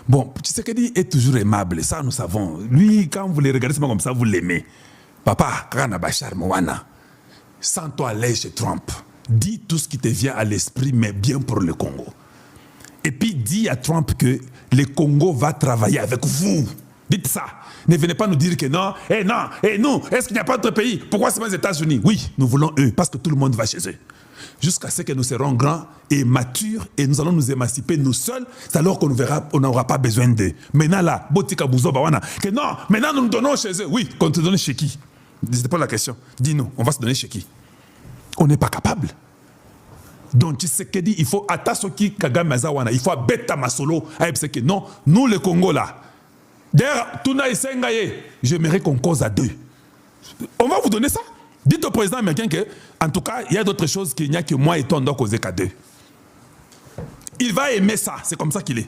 Bon, Tshisekedi est toujours aimable, ça nous savons. Lui, quand vous le regardez seulement comme ça, vous l'aimez. Papa, Kana Bachar Moana, sens-toi à l'aise chez Trump. Dis tout ce qui te vient à l'esprit, mais bien pour le Congo. Et puis dis à Trump que le Congo va travailler avec vous. Dites ça. Ne venez pas nous dire que non, et nous, est-ce qu'il n'y a pas d'autre pays? Pourquoi c'est pas les États-Unis? Oui, nous voulons eux, parce que tout le monde va chez eux. Jusqu'à ce que nous serons grands et matures et nous allons nous émanciper nous seuls, c'est alors qu'on n'aura pas besoin d'eux. Maintenant là, Botika Bouzo Bawana, que non, maintenant nous nous donnons chez eux. Oui, qu'on te donne chez qui? C'était pas la question. Dis-nous, on va se donner chez qui? On n'est pas capable. Donc tu sais que dit, il faut Atasoki Kagame Mazawana, il faut bêta masolo, que non, nous le Congo là. D'ailleurs, Tuna Isengaye, j'aimerais qu'on cause à deux. On va vous donner ça. Dites au président américain que, en tout cas, il y a d'autres choses qu'il n'y a que moi et toi, on doit causer qu'à deux. Il va aimer ça, c'est comme ça qu'il est.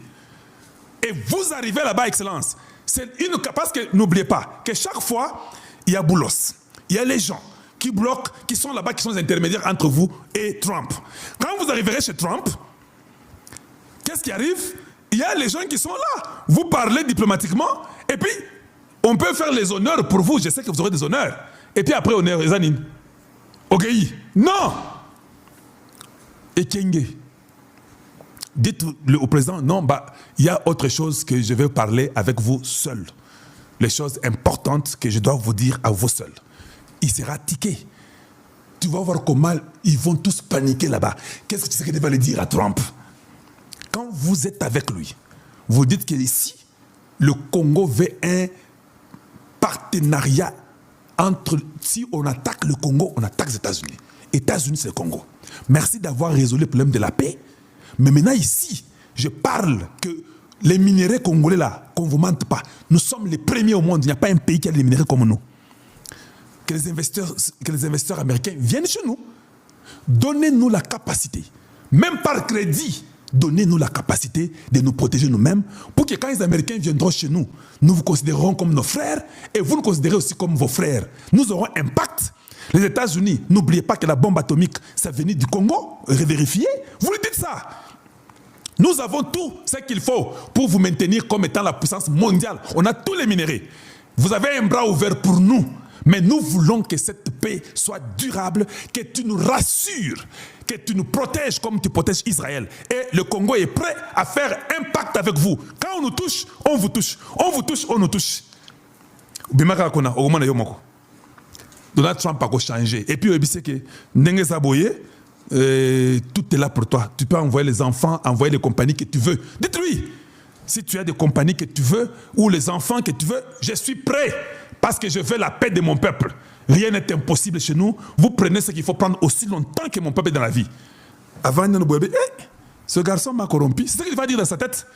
Et vous arrivez là-bas, Excellence. Parce que n'oubliez pas que chaque fois, il y a Boulos, il y a les gens qui bloquent, qui sont là-bas, qui sont les intermédiaires entre vous et Trump. Quand vous arriverez chez Trump, qu'est-ce qui arrive? Il y a les gens qui sont là. Vous parlez diplomatiquement, et puis on peut faire les honneurs pour vous. Je sais que vous aurez des honneurs. Et puis après, honneur, Zanine. Ogeyi. Non! Et Kenge. Dites au président, non, il y a autre chose que je vais parler avec vous seul. Les choses importantes que je dois vous dire à vous seuls. Il sera tiqué. Tu vas voir comment ils vont tous paniquer là-bas. Qu'est-ce que tu sais qu'il va le dire à Trump? Quand vous êtes avec lui, vous dites qu'ici, le Congo veut un partenariat entre... Si on attaque le Congo, on attaque les États-Unis. États-Unis, c'est le Congo. Merci d'avoir résolu le problème de la paix. Mais maintenant, ici, je parle que les minéraux congolais, là, qu'on ne vous mente pas, nous sommes les premiers au monde. Il n'y a pas un pays qui a des minéraux comme nous. Que les investisseurs américains viennent chez nous. Donnez-nous la capacité, même par crédit, donnez-nous la capacité de nous protéger nous-mêmes pour que quand les Américains viendront chez nous, nous vous considérerons comme nos frères et vous nous considérez aussi comme vos frères. Nous aurons impact. Les États-Unis, n'oubliez pas que la bombe atomique, ça venait du Congo, vérifiez. Vous lui dites ça. Nous avons tout ce qu'il faut pour vous maintenir comme étant la puissance mondiale. On a tous les minéraux. Vous avez un bras ouvert pour nous. Mais nous voulons que cette paix soit durable, que tu nous rassures, que tu nous protèges comme tu protèges Israël. Et le Congo est prêt à faire impact avec vous. Quand on nous touche, on vous touche. On vous touche, on nous touche. Donald Trump a changé. Et puis, il dit que tout est là pour toi. Tu peux envoyer les enfants, envoyer les compagnies que tu veux. Dites-lui, si tu as des compagnies que tu veux, ou les enfants que tu veux, je suis prêt. Parce que je veux la paix de mon peuple. Rien n'est impossible chez nous. Vous prenez ce qu'il faut prendre aussi longtemps que mon peuple est dans la vie. Avant, ce garçon m'a corrompu. C'est ce qu'il va dire dans sa tête.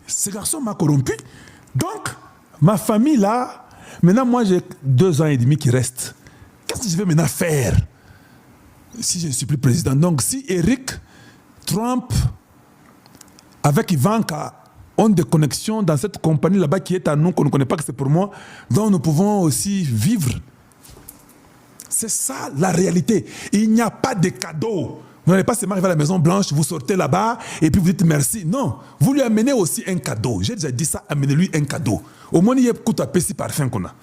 Ce garçon m'a corrompu. Donc, ma famille là, maintenant moi j'ai 2 ans et demi qui restent. Qu'est-ce que je vais maintenant faire si je ne suis plus président? Donc, si Eric, Trump, avec Ivanka, ont des connexions dans cette compagnie là-bas qui est à nous, qu'on ne connaît pas que c'est pour moi, dont nous pouvons aussi vivre. C'est ça la réalité. Il n'y a pas de cadeau. Vous n'allez pas seulement arriver à la Maison Blanche, vous sortez là-bas et puis vous dites merci. Non, vous lui amenez aussi un cadeau. J'ai déjà dit ça, amenez-lui un cadeau. Au moins, il y a beaucoup de parfum qu'on a.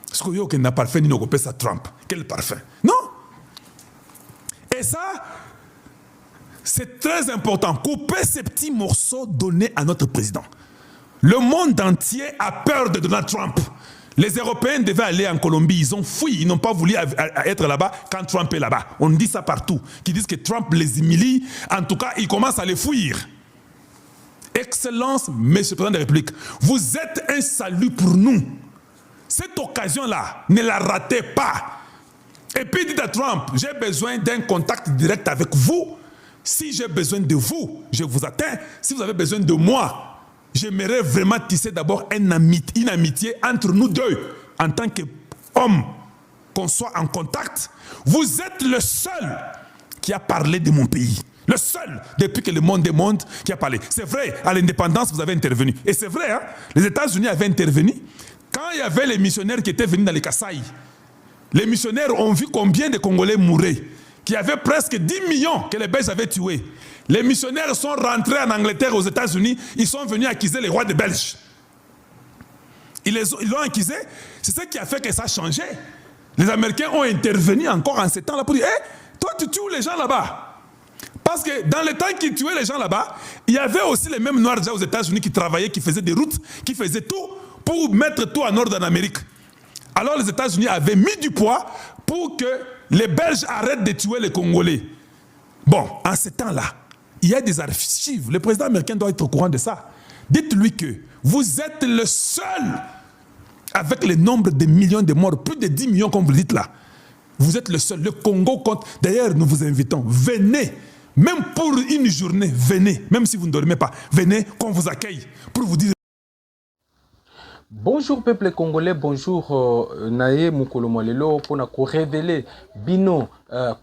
Parce qu'il y a aucun parfum, ni nous ça Trump. Quel parfum? Non. Et ça, c'est très important. Couper ces petits morceaux donnés à notre président. Le monde entier a peur de Donald Trump. Les Européens devaient aller en Colombie. Ils ont fui. Ils n'ont pas voulu être là-bas quand Trump est là-bas. On dit ça partout. Qui disent que Trump les humilie. En tout cas, ils commencent à les fuir. Excellence, Monsieur le Président de la République, vous êtes un salut pour nous. Cette occasion-là, ne la ratez pas. Et puis dites à Trump, j'ai besoin d'un contact direct avec vous. Si j'ai besoin de vous, je vous atteins. Si vous avez besoin de moi, j'aimerais vraiment tisser d'abord une amitié entre nous deux. En tant qu'homme, qu'on soit en contact. Vous êtes le seul qui a parlé de mon pays. Le seul, depuis que le monde est monde, qui a parlé. C'est vrai, à l'indépendance, vous avez intervenu. Et c'est vrai, hein, les États-Unis avaient intervenu. Quand il y avait les missionnaires qui étaient venus dans les Kasaï, les missionnaires ont vu combien de Congolais mouraient. Qu'il y avait presque 10 millions que les Belges avaient tués. Les missionnaires sont rentrés en Angleterre, aux États-Unis, ils sont venus accuser les rois des Belges. Ils l'ont accusé, c'est ce qui a fait que ça a changé. Les Américains ont intervenu encore en ce temps-là pour dire, toi tu tues les gens là-bas. Parce que dans le temps qu'ils tuaient les gens là-bas, il y avait aussi les mêmes Noirs déjà aux États-Unis qui travaillaient, qui faisaient des routes, qui faisaient tout pour mettre tout en ordre en Amérique. Alors les États-Unis avaient mis du poids pour que les Belges arrêtent de tuer les Congolais. Bon, en ce temps-là, il y a des archives. Le président américain doit être au courant de ça. Dites-lui que vous êtes le seul, avec le nombre de millions de morts, plus de 10 millions comme vous le dites là. Vous êtes le seul. Le Congo compte. D'ailleurs, nous vous invitons. Venez, même pour une journée, venez. Même si vous ne dormez pas, venez qu'on vous accueille pour vous dire. Bonjour peuple congolais, bonjour Naye Mukolo Mwalelo pour nous révéler bino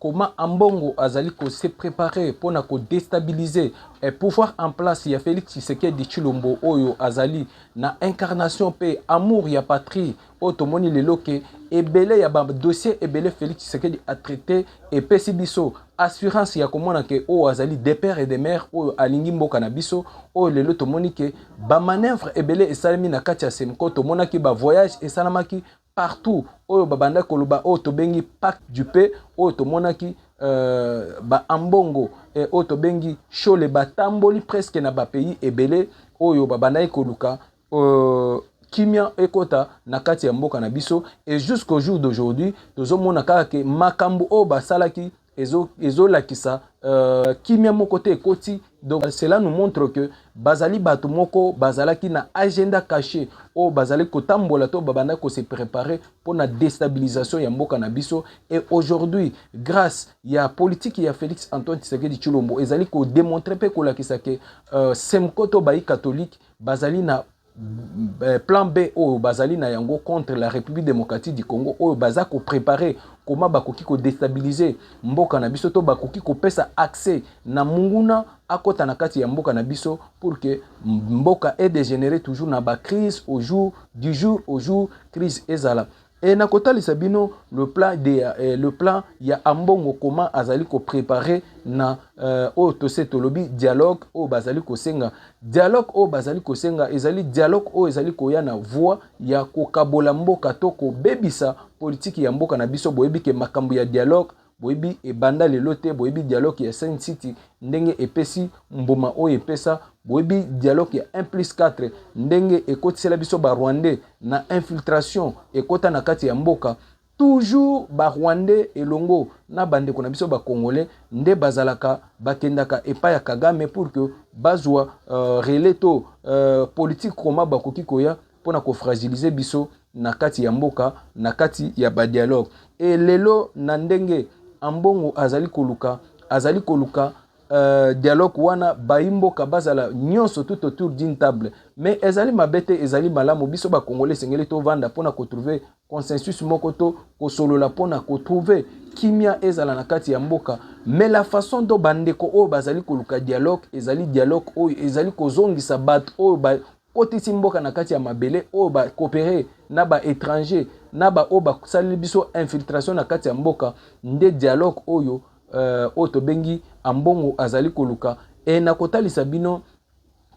comment Ambongo Azali s'est préparé pour nous déstabiliser et pouvoir en place. Il y a Félix Tshisekedi Tshilombo Oyo Azali na incarnation paix amour ya patrie otomoni lelo ke ebele ya ba dossier ebele Félix Tshisekedi a traité et pesibiso assurance ya komona ke o Azali des pères et des mères o alingi mboka na biso o lelo tomoni ke ba manœuvre ebele esalemi na kati ya semko tomona ki ba voyage esalamaki partout oyo babanda koloba o tobengi pacte du paix o tomona ki ba ambongo e o tobengi chole batamboli presque na ba pays ebele oyo babanda koluka kimia ekota na kati ya mboka na biso et jusqu'au jour d'aujourd'hui tozomona kaka ke makambo o basalaki ezo lakisa kimia moko te ekoti. Donc cela nous montre que bazali bato moko bazalaki na agenda caché o bazali kotambola to babanda ko se préparer pour la déstabilisation ya mboka na biso. Et aujourd'hui grâce ya politique ya Félix Antoine Tshisekedi Tshilombo ezali ko démontrer pe ko lakisa ke semkoto bayi catholique bazali na plan B au bazali na yango contre la République démocratique du Congo au baza ko préparer comment bakoki ko déstabiliser mboka na biso to bakoki ko pesa accès na munguna akota na kati ya mboka na biso pour que mboka ait dégénéré toujours na ba crise au jour crise ezala. Et na kota lisabino le plan ya ambongo comment azali ko préparer na o to setolobi dialogue o bazali ko senga dialogue o bazali ko senga ezali dialogue o ezali ko ya na voix ya ko kabola mboka to ko bebisa politique ya mboka na biso boyebi ke makambo ya dialogue boyebi e banda lelo te boyebi dialogue ya Saint City ndenge epesi mboma o epesa boyebi dialogue ya 1+4 ndenge ekotisela biso ba Rwandais na infiltration ekota na kati ya mboka toujours ba Rwandais elongo na bande ko na biso ba Congolais nde bazalaka bakendaka epa ya Kagame pour que bazwa releto politique koma bakoki koya pona ko fragiliser biso na kati ya mboka na kati ya ba dialogue. Et lelo na ndenge ambongo azali koluka dialogue wana baimboka bazala nyonso tout autour d'une table mais ezali mabete ezali malamu biso ba Congolais sengeli to vanda pona ko trouver consensus moko to ko solola pona ko trouver kimia ezala na kati ya mboka. Mais la façon dont bandeko o bazali koluka dialogue o ezali ko zongisa bat o ba otisi mboka na kati ya mabele o ba coopérer na ba étranger na ba o ba sali biso infiltration na kati ya mboka nde dialogue oyo o tobengi ambongo azali koluka. Et na kotalisa bino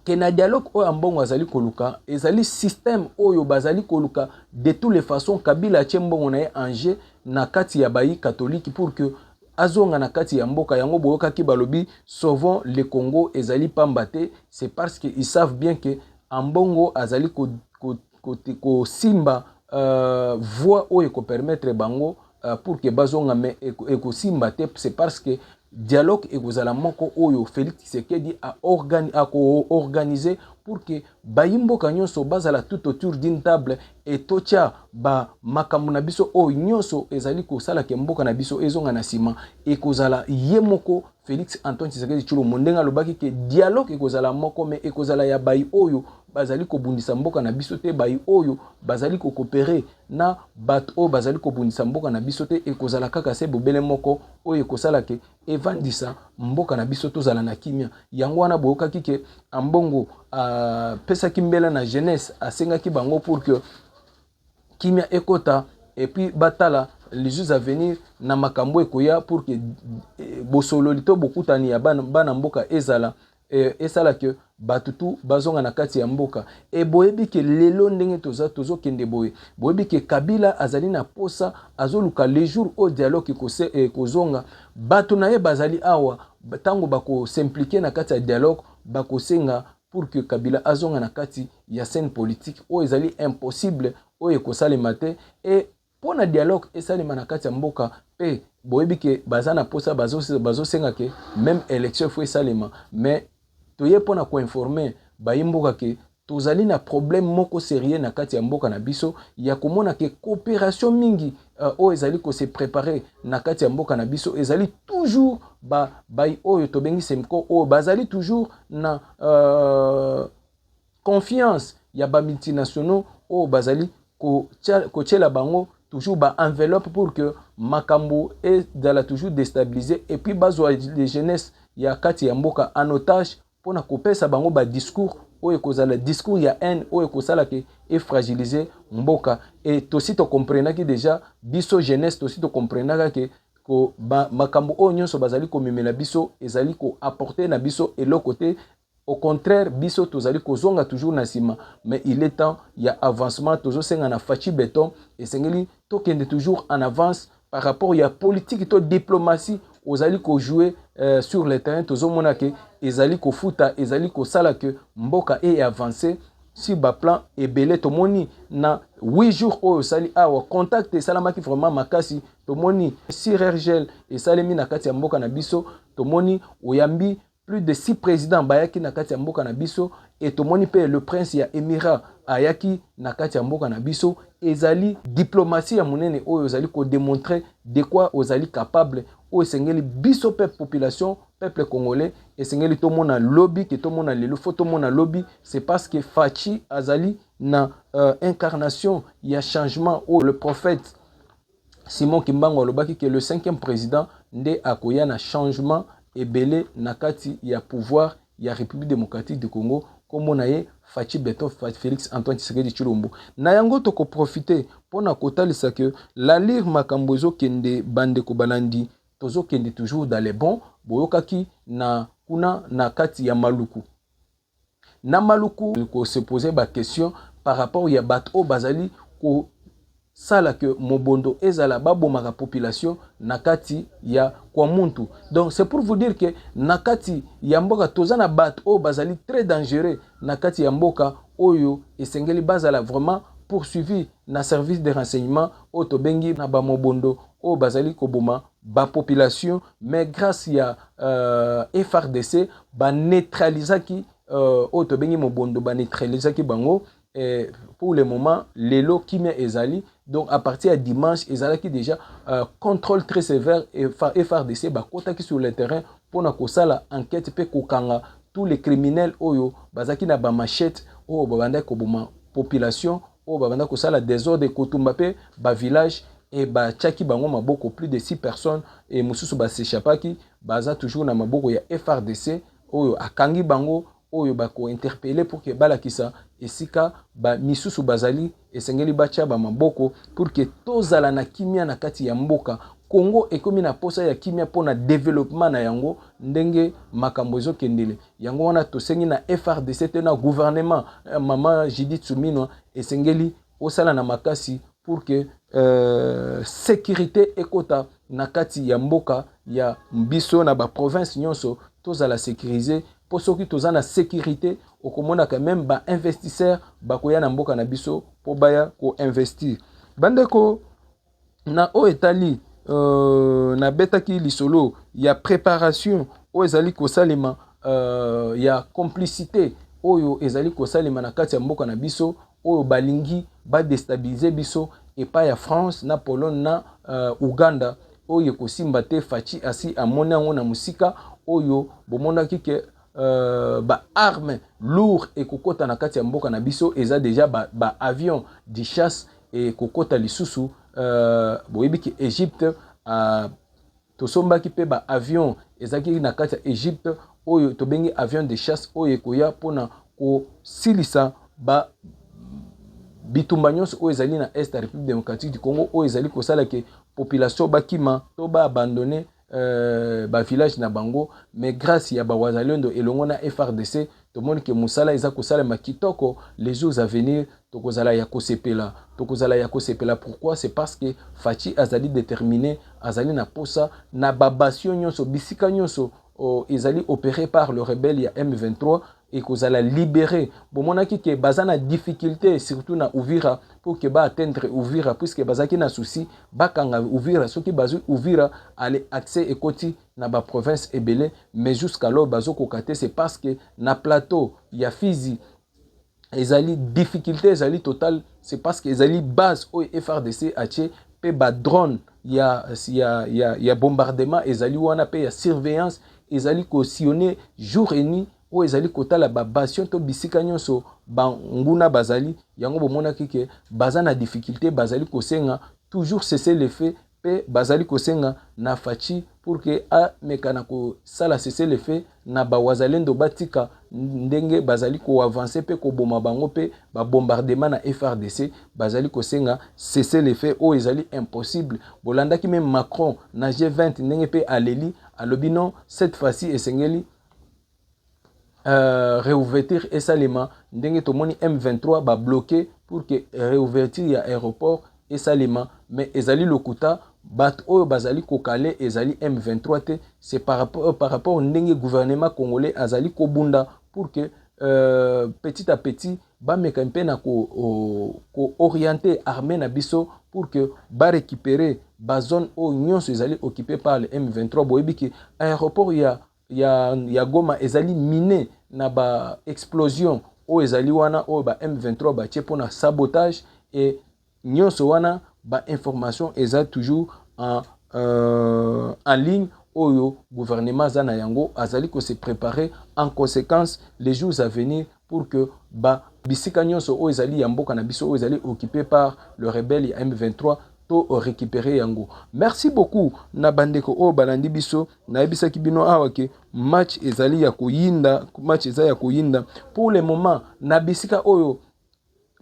ke na dialogue oyo ambongo azali koluka ezali système oyo bazali koluka de toutes les façons Kabila tshembongo na ye anje na kati ya bayi catholique pour que azonga na kati ya mboka yango boyoka ki balobi sauvons le Congo ezali pambate. C'est parce que ils savent bien que ambongo azali ko simba voix oyo ko permettre bango pour que bazonga mais eko simba te. C'est parce que dialogue ekozala moko oyo Félix Tshisekedi a organisé pour que bayimboka nyonso bazala tout autour d'une table et tocha ba makambo na biso o nyonso ezali ko sala ke mboka na biso ezonga na sima ekozala yemoko Félix Antoine Tshisekedi Tshilombo ndenga lobaki ke dialogue ekozala moko mais ekozala ya bayi oyo bazali ko bundisa mboka na biso te bayi oyo bazali ko coopérer na bat o bazali ko bundisa mboka na biso te ekozala kaka se bobele moko oyo ekosala ke evandisa mboka na biso tozala na kimia yango wana boyoka kike ambongo pesa kimbela na jeunesse asenga ki bango pour que kimia ekota et puis batala les jours à venir na makambo ekoya pour que bosololito bokutani ya bana mboka ezala esala que batutu bazonga na kati ya mboka e boyebi ke lelo ndenge tozo kende boyebi ke Kabila azali na posa azoluka les jours au dialogue kozonga batu na ye bazali awa tango bako s'impliquer na kati ya dialogue bako senga pour que Kabila azonga na kati ya scène politique o ezali impossible o ekosalema te et pona dialogue esalema na kati ya mboka pe boyebi ke bazana posa bazo senga ke même élection faut esalema mais toye pona ko informer bayimboka ke tozali na problème moko sérieux na kati ya mboka na biso ya komona ke coopération mingi o ezali ko se préparer na kati ya mboka na biso ezali toujours bay oyo tobengi semko o bazali toujours na confiance ya ba multinationaux o bazali ko tchela bango toujours ba enveloppe pour que makambo et dala toujours déstabiliser et puis bazwa les jeunesse ya kati ya mboka en otage pona kopesa bango ba discours oyo kozala discours ya haine oyo kozala ke et fragiliser mboka et tosi to comprenaki déjà biso jeunesse tosi to comprenaka ke ko makambo oyo nyonso bazali ko memela biso ezali ko apporter na biso et l'autre côté au contraire biso tozali kozonga toujours na sima mais il est temps ya avancement tozo senga na fachi béton et sengeli to kende toujours en avance par rapport ya politique to diplomatie ozali ko jouer sur le terrain tozo monake ezali ko futa ezali ko sala que mboka et avancer si ba plan ebele to moni na 8 jours oyo sali awa contact et salamaki vraiment makasi to moni sirergel et salemi na kati ya mboka na biso to moni oyambi plus de 6 présidents bayaki na kati ya mboka na biso et to moni pe le prince ya Émirat ayaki na kati ya mboka na biso ezali diplomatie ya munene oyo ezali ko démontrer de quoi ozali capable o esengeli biso peuple population peuple congolais esengeli to mona lobby ke to mona lelo faut to mona lobby c'est parce que Fachi azali na incarnation ya changement o le prophète Simon Kimbangu alobaki que le 5e président nde akoya na changement ebele na kati ya pouvoir ya République démocratique du Congo comme on a Fachi Beto Félix Antoine Tshisekedi Tshilombo na yango to ko profiter pona kotalisa que la lire makambo ezo kende bande ko balandi tozo kende toujours dans les bons boyokaki na kuna na kati ya Maluku na Maluku ko se poser ba question par rapport ya bato bazali ko sala que mobondo ezala babomaka population nakati ya kwa muntu. Donc c'est pour vous dire que nakati ya mboka tozana bat o bazali très dangereux nakati ya mboka oyo esengeli bazala vraiment poursuivi na service de renseignement o tobengi na ba mobondo o bazali koboma ba population mais grâce ya FRDC ba neutralisaki o tobengi mobondo ba neutralisaki bango. Et pour le moment, lelo kimia ezali. Donc à partir de dimanche, ezali qui déjà contrôle très sévère et FRDC ba kotaki sur le terrain pour na kosala enquête pe kokanga tous les criminels oyo bazaki na ba machette o babanda ko boma population o babanda kosala désordre kotumba pe ba village et ba tchaki bango maboko plus de 6 personnes et mususu ba s'échappaki baza toujours na maboko ya FRDC oyo akangi bango oyo bako interpeller pour que balakisa esika ba misusu bazali esengeli bacha ba maboko pour que tozala na kimia na kati ya mboka Congo ekomi na posa ya kimia pona développement na yango ndenge makambo ezo kendele yango wana tosengi na FRDC te na gouvernement mama Judith Suminwa esengeli osala na makasi pour que sécurité ekota na kati ya mboka ya mbiso na ba province nyonso tozala sécuriser pour ceux qui sont en sécurité au komona quand même ba investisseur ba koya na mboka na biso po baya ko investir bandeko na o etali na betaki lisolo ya préparation o ezali ko salima ya complicité oyo ezali ko salima na kati ya mboka na biso oyo balingi ba déstabiliser biso et pas ya France na Pologne na Uganda oyo ko simba te Fachi asi amona ngona musika oyo bomona kike ba arme lourd et kokota na kati ya mboka na biso eza déjà ba avion de chasse et kokota lisusu boyebi ki Égypte to sombaki pe ba avion ezaki na kati ya Égypte oyo to bengi avion de chasse oyo koya pona ko silisa bitumba nyonso oyo ezali na est ya République démocratique du Congo oyo ezali kosala ke population bakima to baabandone ba village na bango, mais grâce ya ba wazalendo elongo na FRDC tomoni ke musala eza kosalema kitoko. Les jours à venir tokozala ya kosepela, pourquoi? C'est parce que Faci azali déterminé, azali na posa na babasio nyonso bisika nyonso ezali opéré par le rebelle ya M23 et kozala libéré. Bomonaki ke bazana difficulté surtout na Uvira pour que ba atteindre Uvira, puisque bazaki na souci bakanga Uvira, soki bazu Uvira aller accès ekoti na ba province ebele, mais jusqu'à là bazo kokate, c'est parce que na plateau ya Fizi ezali difficulté ezali total, c'est parce que ezali base o FRDC atie pe ba drone ya bombardement ezali wana pe ya surveillance ezali ko sillonner jour et nuit o ezali kotala ba bastion to bisika nyonso banguna bazali yango bomona kike bazana difficulté bazali kosenga toujours cesser les faits pe bazali kosenga na Faci pour que a mekana ko sala cesser les faits na ba wazalendo batika ndenge bazali ko avancer pe ko boma bango pe ba bombardement na FRDC bazali kosenga cesser les faits o ezali impossible. Bolanda ki même Macron na G20 ndenge pe aleli alobi non cette fois-ci esengeli réouverture et salima ndenge tomoni M23 ba bloqué pour que réouverture ya aéroport et salima, mais ezali lokuta bat oyo bazali kokale ezali M23 te, c'est par rapport ndenge gouvernement congolais azali kobunda pour que petit à petit ba mekampe na ko orienter armée na biso pour que ba récupérer ba zone o nyonso ezali occupé par le M23. Boyebi ki aéroport ya Goma ezali miné na ba explosion o ezali wana o ba M23 ba tie pona sabotage et nyonso wana ba information eza toujours en ligne oyo gouvernement zana yango azali ko se préparer en conséquence les jours à venir pour que ba bisika nyonso o ezali ya mboka na biso o ezali occupé par le rebelle ya M23 to récupérer yango. Merci beaucoup na bandeko o balandi biso na ebisaki bino awa ke match ezali ya koyinda, match ezali ya koyinda pour le moment na bisika oyo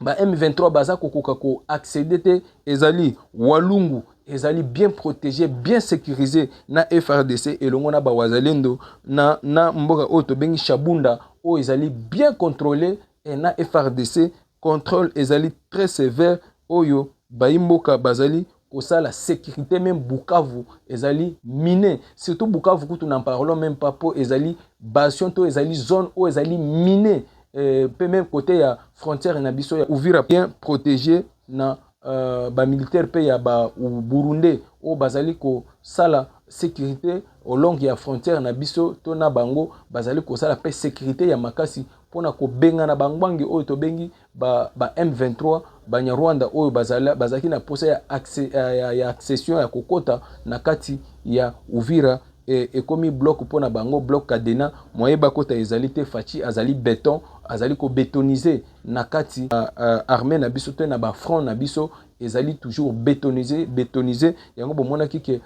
ba M23 baza kokoka ko accéder te ezali Walungu ezali bien protégé, bien sécurisé na FRDC elongo na ba wazalendo na mboka oyo to bengi Shabunda o ezali bien contrôlé et na FRDC contrôle ezali très sévère oyo baimboka bazali kosala sécurité. Même Bukavu ezali miné, surtout Bukavu kutu n'en parlons même pas po ezali bastion to ezali zone o ezali miné. Peut même côté ya frontière na biso ya Uvira bien protégé na ba militaire pe ya ba Burundi o bazali ko sala sécurité au long ya frontière na biso to na bango bazali ko sala pe sécurité ya makasi pona ko benga na bangwangi o to bengi ba M23 banya Rwanda o bazaki na posa ya accession ya kokota na kati ya Uvira et comme bloc pona bango bloc cadena moyeba kota ezali te Faci azali béton azali ko bétoniser na kati armée na biso te na ba front na biso ezali toujours bétonisé yango bomona kike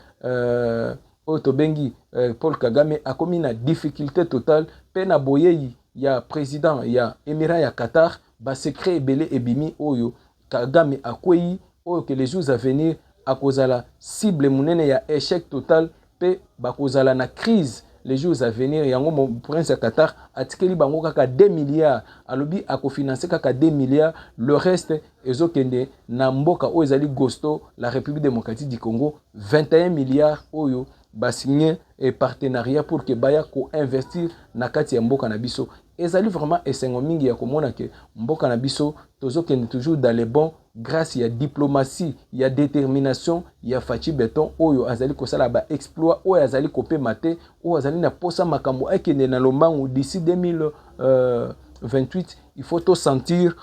oyo to bengi Paul Kagame akomi na difficulté totale pe na boyeyi ya président ya Émirat ya Qatar ba secret ebele ebimi oyo Kagame akweyi oyo que les jours à venir akozala cible munene ya échec total pe bakozala na crise les jours à venir yango mon prince ya Qatar atikeli bango kaka 2 milliards alobi akofinancer kaka 2 milliards, le reste ezokende na mboka oyo ezali Gosto la République démocratique du Congo 21 milliards oyo ba signé et partenariat pour que baya ko investir na kati ya mboka na biso ezali vraiment esengo mingi ya komona ke mboka na biso tozokende toujours dans les bons grâce ya diplomatie ya détermination ya Faci Beton oyo azali kosala ba exploit oyo azali kopema te oyo azali na posa makambo akende na lombangu d'ici 2028 il faut to sentir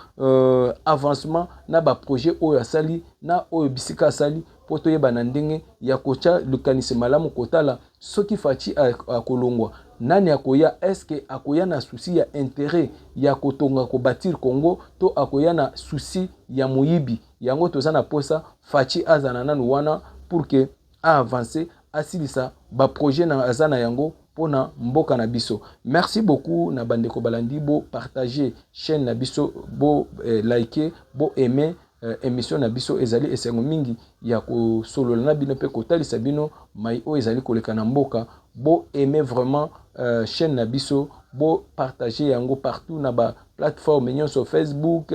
avancement na ba projet oyo asali na oyo bisika asali po toyeba na ndenge ya kocha lukanisi malamu kotala soki Faci akolongwa nani akoya, est-ce que akoya na souci ya intérêt ya kotonga ko bâtir Congo to akoya na souci ya moyibi yango toza na posa Faci azana nanu wana pour que a avancer asilisa ba projet na azana yango pona mboka na biso. Merci beaucoup na bandeko balandi bo partager chaîne na biso, bo liker, bo aimer émission na biso ezali esengo mingi ya ko solo na bino pe kotalisa bino mai o ezali koleka na mboka. Bo aimer vraiment chaîne na biso, bo partager yango partout na ba plateforme nyonso Facebook,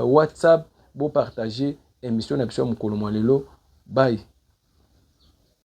WhatsApp, bo partager émission na biso mokolo mwa lelo. Bye.